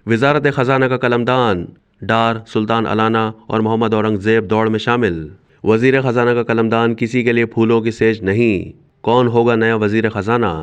وزارت خزانہ کا قلمدان، ڈار، سلطان علانہ اور محمد اورنگزیب دوڑ میں شامل۔ وزیر خزانہ کا قلمدان کسی کے لیے پھولوں کی سیج نہیں، کون ہوگا نیا وزیر خزانہ؟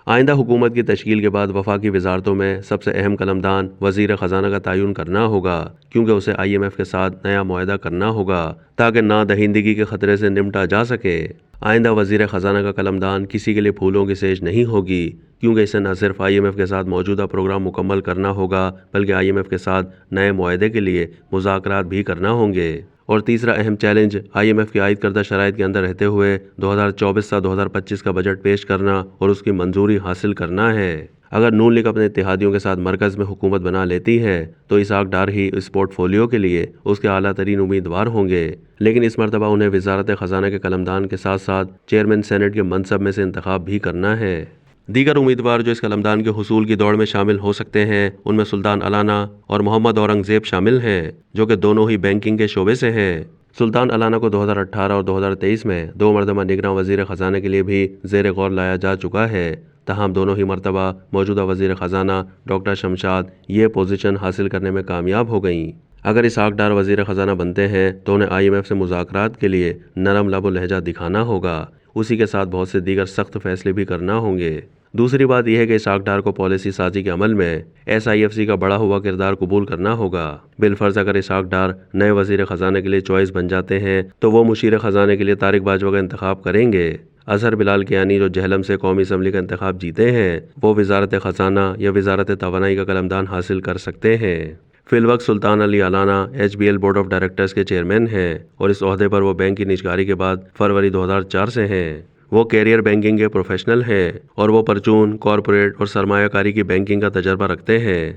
آئندہ حکومت کی تشکیل کے بعد وفاقی وزارتوں میں سب سے اہم قلمدان وزیر خزانہ کا تعین کرنا ہوگا، کیونکہ اسے IMF کے ساتھ نیا معاہدہ کرنا ہوگا تاکہ نادہندگی کے خطرے سے نمٹا جا سکے۔ آئندہ وزیر خزانہ کا قلمدان کسی کے لیے پھولوں کی سیج نہیں ہوگی، کیونکہ اسے نہ صرف IMF کے ساتھ موجودہ پروگرام مکمل کرنا ہوگا بلکہ IMF کے ساتھ نئے معاہدے کے لیے مذاکرات بھی کرنا ہوں گے۔ اور تیسرا اہم چیلنج IMF کی عائد کردہ شرائط کے اندر رہتے ہوئے 2024 سے 2025 کا بجٹ پیش کرنا اور اس کی منظوری حاصل کرنا ہے۔ اگر نون لیگ اپنے اتحادیوں کے ساتھ مرکز میں حکومت بنا لیتی ہے تو اسحاق ڈار ہی اس پورٹ فولیو کے لیے اس کے اعلیٰ ترین امیدوار ہوں گے، لیکن اس مرتبہ انہیں وزارت خزانہ کے قلمدان کے ساتھ ساتھ چیئرمین سینٹ کے منصب میں سے انتخاب بھی کرنا ہے۔ دیگر امیدوار جو اس قلمدان کے حصول کی دوڑ میں شامل ہو سکتے ہیں ان میں سلطان علانہ اور محمد اورنگزیب شامل ہیں، جو کہ دونوں ہی بینکنگ کے شعبے سے ہیں۔ سلطان علانہ کو 2018 اور 2023 میں 2 مرتبہ نگراں وزیر خزانہ کے لیے بھی زیر غور لایا جا چکا ہے، تاہم دونوں ہی مرتبہ موجودہ وزیر خزانہ ڈاکٹر شمشاد یہ پوزیشن حاصل کرنے میں کامیاب ہو گئیں۔ اگر اسحاق ڈار وزیر خزانہ بنتے ہیں تو انہیں IMF سے مذاکرات کے لیے نرم لب و لہجہ دکھانا ہوگا، اسی کے ساتھ بہت سے دیگر سخت فیصلے بھی کرنا ہوں گے۔ دوسری بات یہ ہے کہ اسحاق ڈار کو پالیسی سازی کے عمل میں SIFC کا بڑا ہوا کردار قبول کرنا ہوگا۔ بالفرض اگر اسحاق ڈار نئے وزیر خزانہ کے لیے چوائس بن جاتے ہیں تو وہ مشیر خزانہ کے لیے طارق باجوہ کا انتخاب کریں گے۔ اظہر بلال کیانی جو جہلم سے قومی اسمبلی کا انتخاب جیتے ہیں وہ وزارت خزانہ یا وزارت توانائی کا قلمدان حاصل کر سکتے ہیں۔ فی الوقت سلطان علی علانہ HBL بورڈ آف ڈائریکٹرز کے چیئرمین ہیں اور اس عہدے پر وہ بینک کی نجکاری کے بعد فروری 2004 سے ہیں۔ وہ کیریئر بینکنگ کے پروفیشنل ہیں اور وہ پرچون، کارپوریٹ اور سرمایہ کاری کی بینکنگ کا تجربہ رکھتے ہیں۔